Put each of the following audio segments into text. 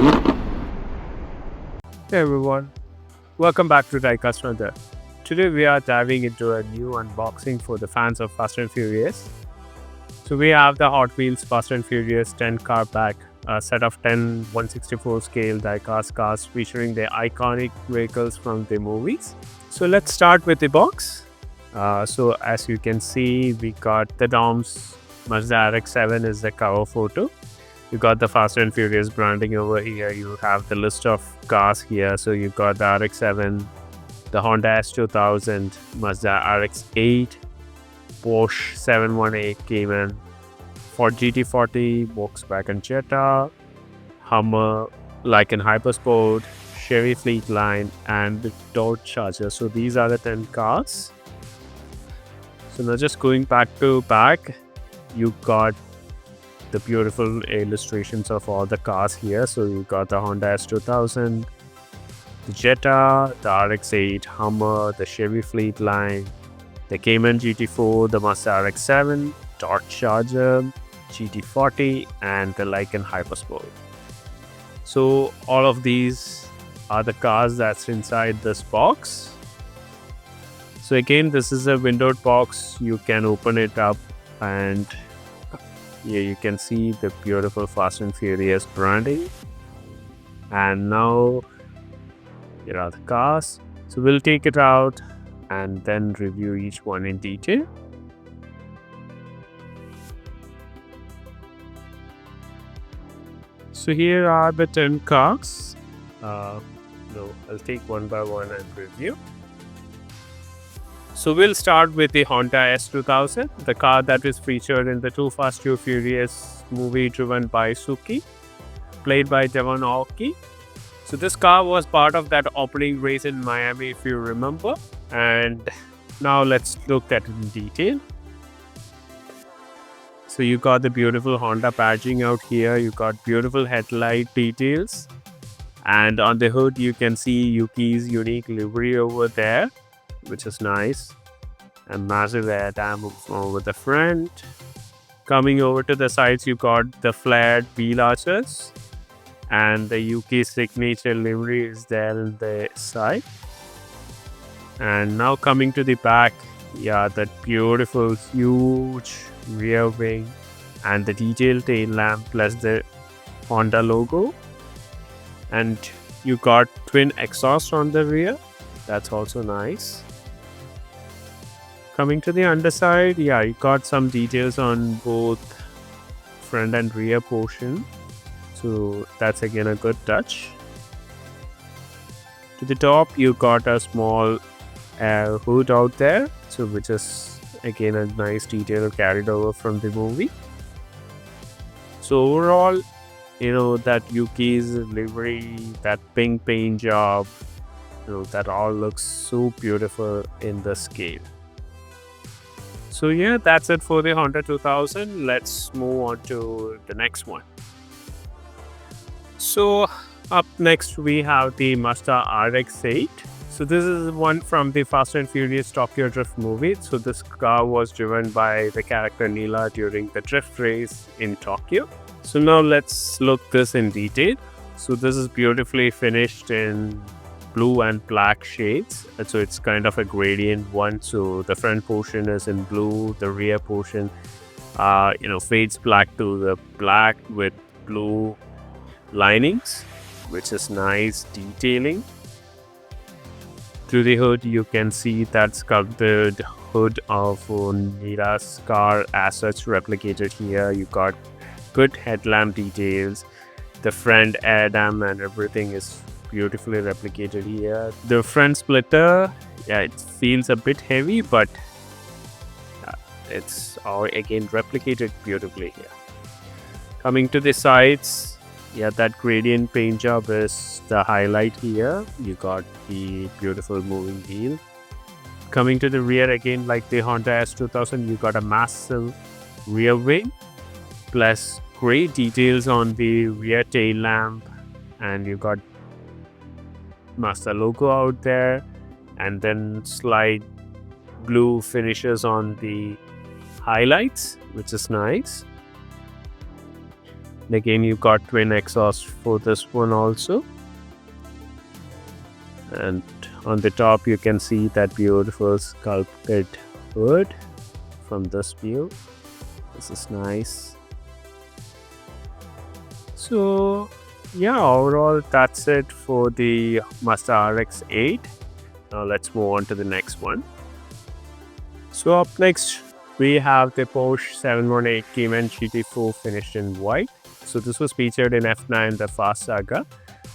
Hey everyone, welcome back to Diecast. Today we are diving into a new unboxing for the fans of Fast and Furious. So we have the Hot Wheels Fast and Furious 10 car pack, a set of 10 164 scale diecast cars featuring the iconic vehicles from the movies. So let's start with the box. So as you can see, we got the DOMS Mazda RX-7 is the cover photo. You got the Fast and Furious branding over here. You have the list of cars here. So you got the RX-7, the Honda S2000, Mazda RX-8, Porsche 718 Cayman, Ford GT4, Volkswagen Jetta, Hummer, Lykan Hypersport, Chevy Fleetline, and the Dodge Charger. So these are the 10 cars. So now just going back to back, you got the beautiful illustrations of all the cars here. So you got the Honda S2000, the Jetta, the RX-8, Hummer, the Chevy Fleetline, the Cayman GT4, the Mazda RX-7, Dodge Charger, GT40, and the Lykan Hypersport. So all of these are the cars that's inside this box. So again, this is a windowed box. You can open it up and here you can see the beautiful Fast and Furious branding. And now here are the cars. So we'll take it out and then review each one in detail. So here are the 10 cars. I'll take one by one and review. So we'll start with the Honda S2000, the car that is featured in the Too Fast Too Furious movie driven by Suki, played by Devon Aoki. So this car was part of that opening race in Miami, if you remember. And now let's look at it in detail. So you got the beautiful Honda badging out here. You got beautiful headlight details. And on the hood, you can see Yuki's unique livery over there, which is nice. And massive air dam over the front. Coming over to the sides, you got the flared wheel arches. And the Yuki signature livery is there in the side. And now coming to the back, yeah, that beautiful huge rear wing and the detailed tail lamp plus the Honda logo. And you got twin exhaust on the rear. That's also nice. Coming to the underside, yeah, you got some details on both front and rear portion. So that's again a good touch. To the top, you got a small hood out there, so which is again a nice detail carried over from the movie. So overall, that Yuki's livery, that pink paint job, that all looks so beautiful in the scale. So yeah, that's it for the Honda 2000. Let's move on to the next one. So up next we have the Mazda RX-8. So this is one from the Fast and Furious Tokyo Drift movie. So this car was driven by the character Neela during the drift race in Tokyo. So now let's look this in detail. So this is beautifully finished in blue and black shades. And so it's kind of a gradient one. So the front portion is in blue, the rear portion fades black to the black with blue linings, which is nice detailing. Through the hood, you can see that sculpted hood of Neela's car as such replicated here. You got good headlamp details. The front air dam and everything is beautifully replicated here. The front splitter, yeah, it feels a bit heavy, but it's all again replicated beautifully here. Coming to the sides, yeah, that gradient paint job is the highlight here. You got the beautiful moving wheel. Coming to the rear again, like the Honda S2000, you got a massive rear wing plus great details on the rear tail lamp, and you got Mazda logo out there, and then slight blue finishes on the highlights, which is nice. And again, you got twin exhaust for this one also. And on the top, you can see that beautiful sculpted hood from this view. This is nice. So yeah, overall that's it for the Mazda RX-8. Now let's move on to the next one. So up next we have the Porsche 718 Cayman GT4 finished in white. So this was featured in F9 the Fast Saga.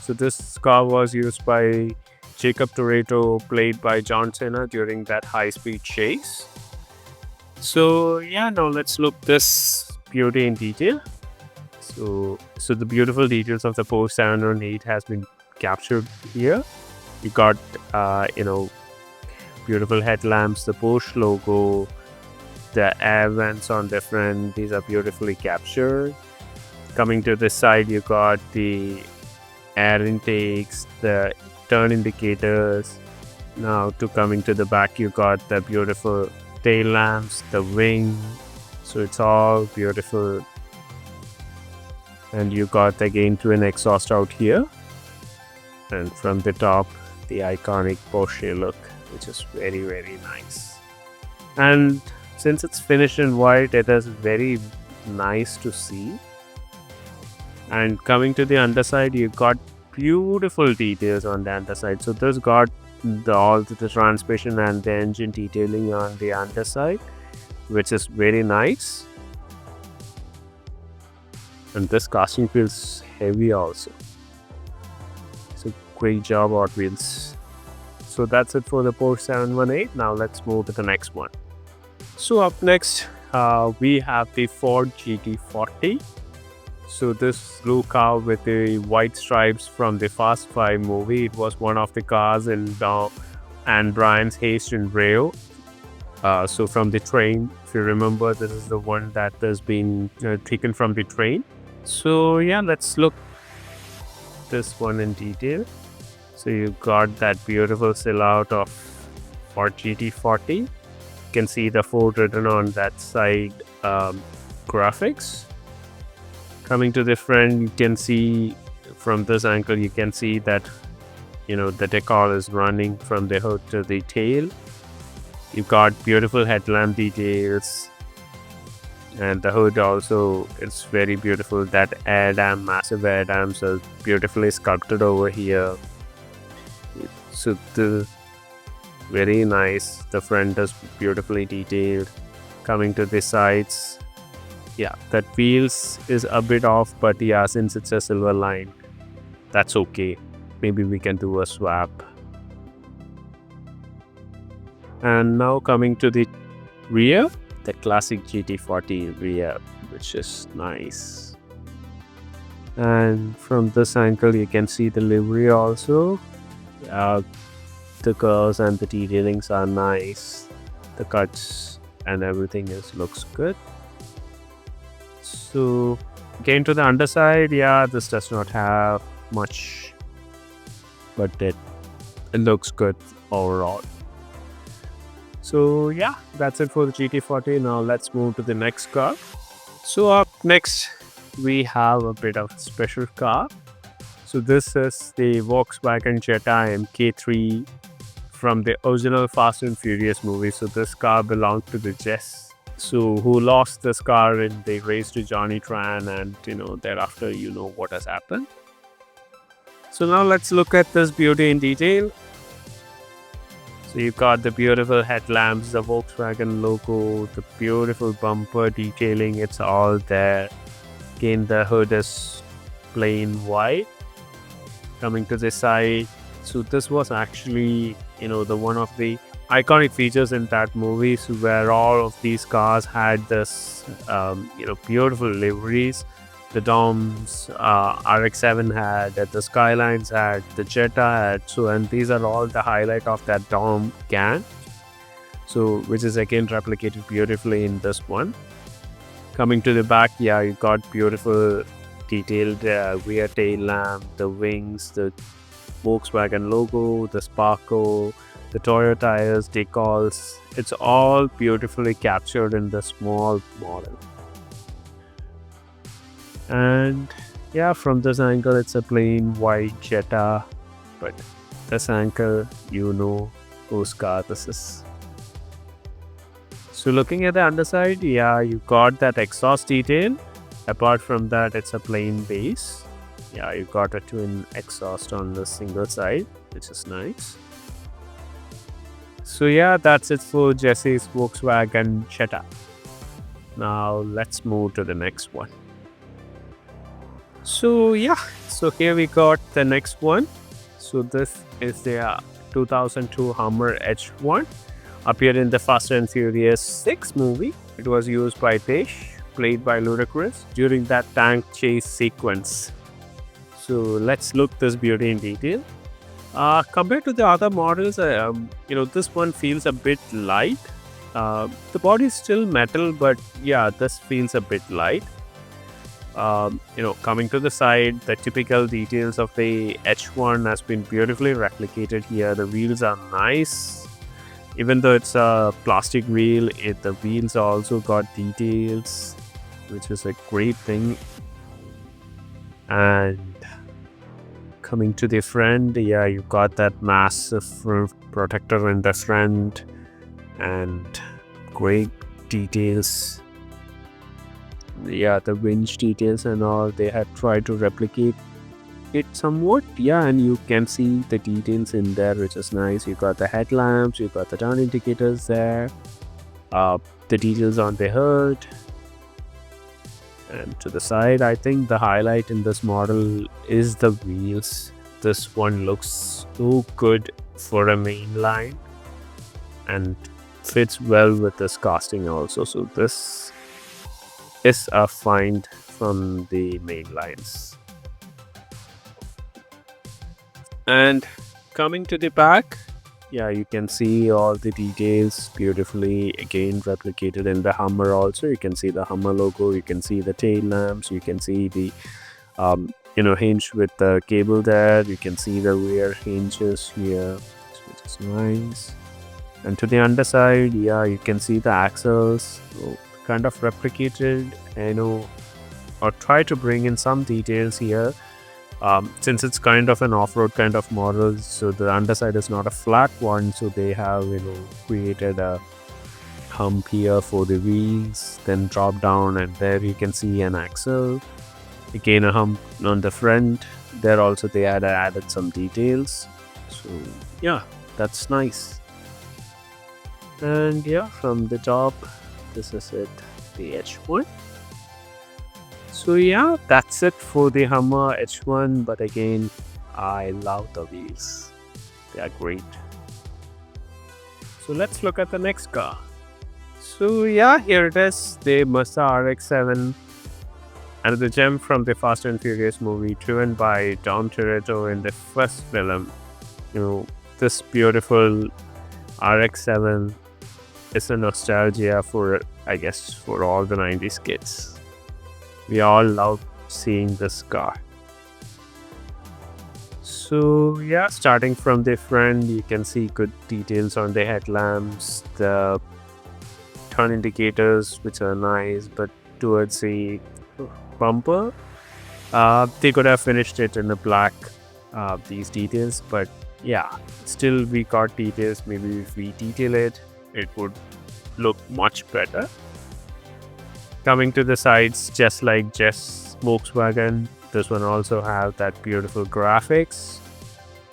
So this car was used by Jacob Toretto, played by John Cena during that high-speed chase. So yeah, now let's look this beauty in detail. So the beautiful details of the Porsche 718 has been captured here. You got beautiful headlamps, the Porsche logo, the air vents on the front. These are beautifully captured. Coming to this side, you got the air intakes, the turn indicators. Now coming to the back, you got the beautiful tail lamps, the wing. So it's all beautiful. And you got again twin exhaust out here. And from the top, the iconic Porsche look, which is very, very nice. And since it's finished in white, it is very nice to see. And coming to the underside, you got beautiful details on the underside. So this got all the transmission and the engine detailing on the underside, which is very nice. And this casting feels heavy also. So great job, Hot Wheels. So that's it for the Porsche 718. Now let's move to the next one. So up next, we have the Ford GT40. So this blue car with the white stripes from the Fast 5 movie. It was one of the cars in and Brian's Haste in Rio. So from the train, if you remember, this is the one that has been taken from the train. So yeah, let's look this one in detail. So you got that beautiful silhouette of Ford GT40. You can see the Ford written on that side graphics. Coming to the front, you can see from this angle, you can see that the decal is running from the hood to the tail. You've got beautiful headlamp details, and the hood also is very beautiful. That air dam, massive air dams are beautifully sculpted over here. So very nice. The front is beautifully detailed. Coming to the sides, yeah, that wheels is a bit off, but yeah, since it's a silver line, that's okay. Maybe we can do a swap. And now coming to the rear, the classic GT40 rear, which is nice. And from this angle, you can see the livery also. The curves and the detailings are nice. The cuts and everything looks good. So getting to the underside, yeah, this does not have much, but it looks good overall. So yeah, that's it for the GT40. Now let's move to the next car. So up next, we have a bit of special car. So this is the Volkswagen Jetta MK3 from the original Fast and Furious movie. So this car belonged to the Jess, so who lost this car in the race to Johnny Tran, and thereafter what has happened. So now let's look at this beauty in detail. So you got the beautiful headlamps, the Volkswagen logo, the beautiful bumper detailing, it's all there. Again, the hood is plain white. Coming to the side, so this was actually the one of the iconic features in that movie, so where all of these cars had this beautiful liveries. The Doms, RX-7 had, that the Skylines had, the Jetta had. So, and these are all the highlight of that Dom gang. So, which is again replicated beautifully in this one. Coming to the back, yeah, you got beautiful detailed rear tail lamp, the wings, the Volkswagen logo, the sparkle, the Toyo tires, decals. It's all beautifully captured in the small model. And yeah, from this angle it's a plain white Jetta, but this angle, you know whose car this is. So looking at the underside, yeah, you got that exhaust detail. Apart from that, it's a plain base. Yeah, you got a twin exhaust on the single side, which is nice. So yeah, that's it for Jesse's Volkswagen Jetta. Now let's move to the next one. So yeah, so here we got the next one. So this is the 2002 Hummer H1. Appeared in the Fast and Furious 6 movie. It was used by Tish, played by Ludacris, during that tank chase sequence. So let's look this beauty in detail. Compared to the other models, this one feels a bit light. The body is still metal, but yeah, this feels a bit light. Coming to the side, the typical details of the H1 has been beautifully replicated here. The wheels are nice. Even though it's a plastic wheel, the wheels also got details, which is a great thing. And coming to the front, yeah, you got that massive protector in the front and great details. Yeah, the winch details and all, they had tried to replicate it somewhat. Yeah, and you can see the details in there, which is nice. You got the headlamps, you got the turn indicators there, the details on the hood. And to the side, I think the highlight in this model is the wheels. This one looks so good for a mainline and fits well with this casting also. So this is a find from the main lines. And coming to the back, yeah, you can see all the details beautifully again replicated in the Hummer also. You can see the Hummer logo, you can see the tail lamps, you can see the hinge with the cable there, you can see the rear hinges here, which is nice. And to the underside, yeah, you can see the axles, so kind of replicated, or try to bring in some details here. Since it's kind of an off-road kind of model, so the underside is not a flat one, so they have created a hump here for the wheels, then drop down, and there you can see an axle, again a hump on the front. There also they had added some details, so yeah, that's nice. And yeah, from the top, this is it, the H1. So yeah, that's it for the Hummer H1, but again, I love the wheels. They are great. So let's look at the next car. So yeah, here it is, the Mazda RX-7, and the gem from the Fast and Furious movie, driven by Dom Toretto in the first film. This beautiful RX-7 is a nostalgia for, I guess, for all the 90s kids. We all love seeing this car. So yeah, starting from the front, you can see good details on the headlamps, the turn indicators, which are nice, but towards the bumper, they could have finished it in the black, these details, but yeah, still we got details. Maybe if we detail it, it would look much better. Coming to the sides, just like Volkswagen, this one also have that beautiful graphics,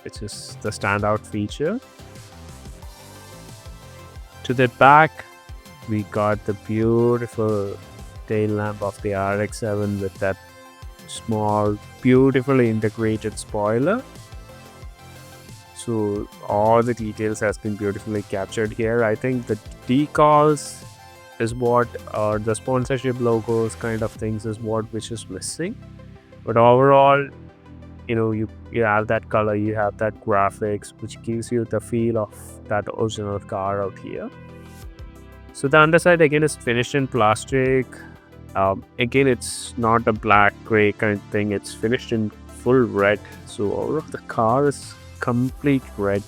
which is the standout feature. To the back, we got the beautiful tail lamp of the RX-7 with that small, beautifully integrated spoiler. So all the details has been beautifully captured here. I think the decals is what, or the sponsorship logos kind of things is what which is missing. But overall, you have that color, you have that graphics, which gives you the feel of that original car out here. So the underside again is finished in plastic. Again, it's not a black gray kind of thing, it's finished in full red. So all of the car is complete red,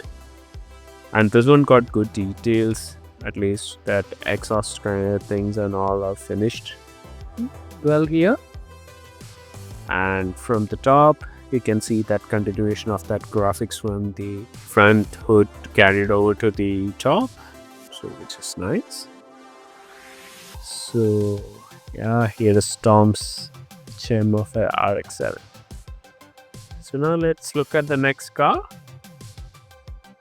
and this one got good details. At least that exhaust kind of things and all are finished well here. And from the top, you can see that continuation of that graphics from the front hood carried over to the top, so which is nice. So yeah, here is Tom's gem of a RX-7. So now let's look at the next car.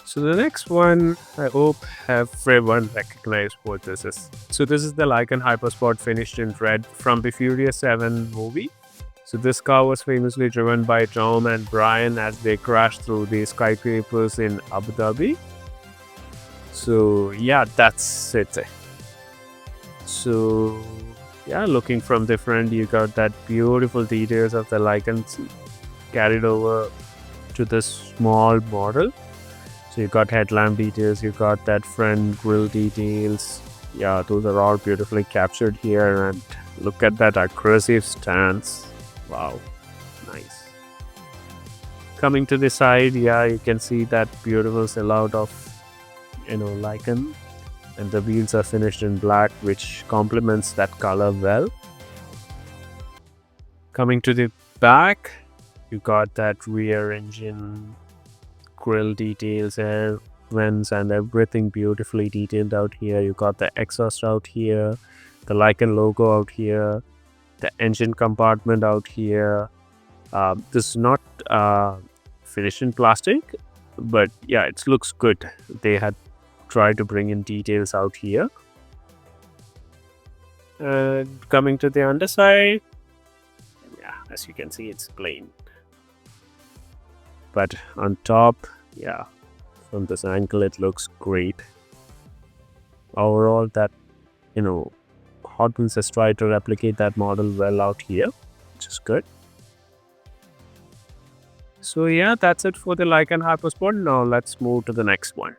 So the next one, I hope everyone recognize what this is. So this is the Lykan Hypersport finished in red from the Furious 7 movie. So this car was famously driven by Tom and Brian as they crashed through the skyscrapers in Abu Dhabi. So yeah, that's it. So yeah, looking from the front, you got that beautiful details of the Lykan carried over to this small model. So you got headlamp details, you got that front grille details. Yeah, those are all beautifully captured here, and look at that aggressive stance. Wow, nice. Coming to the side, yeah, you can see that beautiful sellout of, Lykan, and the wheels are finished in black, which complements that color well. Coming to the back, you got that rear engine grille details, air vents, and everything beautifully detailed out here. You got the exhaust out here, the Lykan logo out here, the engine compartment out here. This is not finished in plastic, but yeah, it looks good. They had tried to bring in details out here. And coming to the underside, yeah, as you can see, it's plain. But on top, yeah, from this angle, it looks great. Overall, that, Hot Wheels has tried to replicate that model well out here, which is good. So yeah, that's it for the Lykan Hypersport. Now let's move to the next one.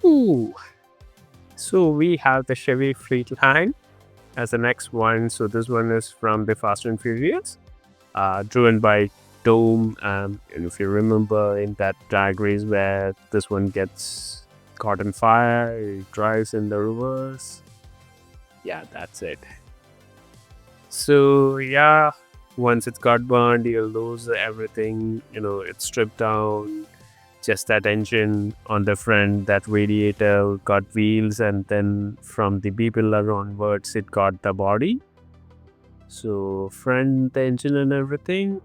Ooh. So we have the Chevy Fleetline as the next one. So this one is from the Fast and Furious, driven by Dome. And if you remember in that drag race where this one gets caught on fire, it drives in the reverse. Yeah, that's it. So yeah, once it's got burned, you'll lose everything. It's stripped down. Just that engine on the front, that radiator got wheels, and then from the B-pillar onwards, it got the body. So front, the engine and everything,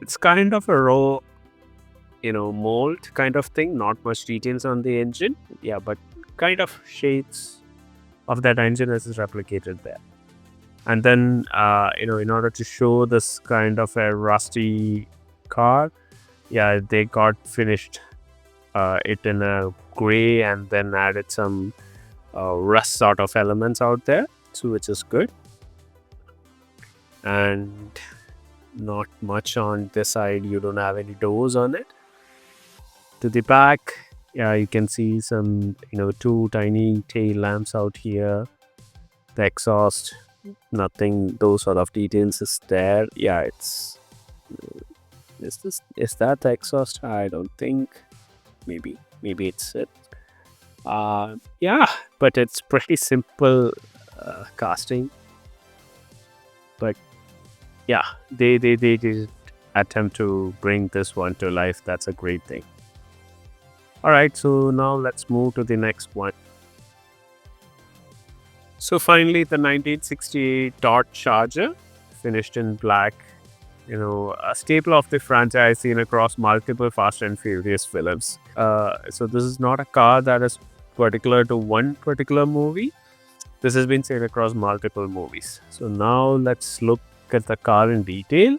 it's kind of a raw, mold kind of thing. Not much details on the engine. Yeah, but kind of shades of that engine is replicated there. And then, in order to show this kind of a rusty car, yeah, they got finished it in a gray and then added some rust sort of elements out there, so which is good. And not much on this side, you don't have any doors on it. To the back, yeah, you can see some, two tiny tail lamps out here. The exhaust, nothing, those sort of details is there. Yeah, it's is that the exhaust? I don't think. Maybe it's it. Yeah, but it's pretty simple casting. But yeah, they did attempt to bring this one to life. That's a great thing. All right, so now let's move to the next one. So finally, the 1968 Dodge Charger, finished in black. A staple of the franchise seen across multiple Fast and Furious films. So this is not a car that is particular to one particular movie. This has been seen across multiple movies. So now let's look at the car in detail.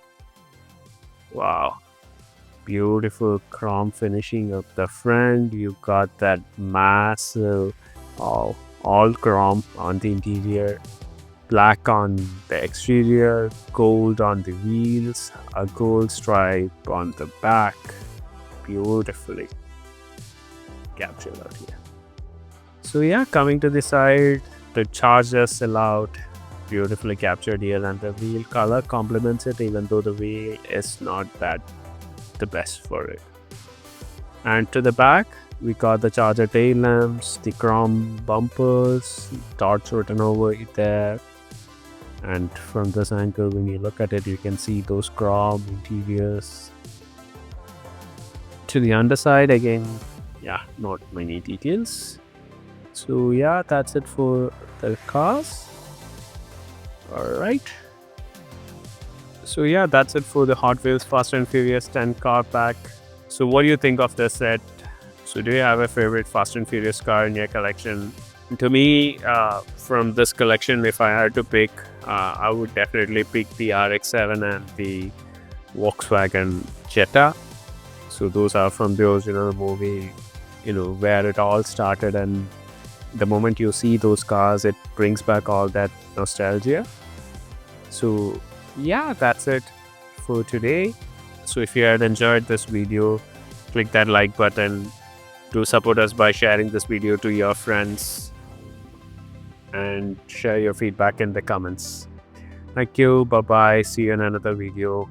Wow. Beautiful chrome finishing of the front. You got that massive, all chrome on the interior. Black on the exterior, gold on the wheels, a gold stripe on the back. Beautifully captured out here. So yeah, coming to the side, the Charger sellout, beautifully captured here, and the wheel color complements it, even though the wheel is not that the best for it. And to the back, We got the charger tail lamps, the chrome bumpers, dots written over it there. And from this angle, when you look at it, you can see those chrome interiors. To the underside again, yeah, not many details. So yeah, that's it for the cars. Alright. So yeah, that's it for the Hot Wheels Fast and Furious 10 car pack. So what do you think of this set? So do you have a favorite Fast and Furious car in your collection? To me, from this collection, if I had to pick, I would definitely pick the RX-7 and the Volkswagen Jetta. So those are from those, the movie, where it all started, and the moment you see those cars, it brings back all that nostalgia. So yeah, that's it for today. So if you had enjoyed this video, click that like button. Do support us by sharing this video to your friends and share your feedback in the comments. Thank you. Bye bye. See you in another video.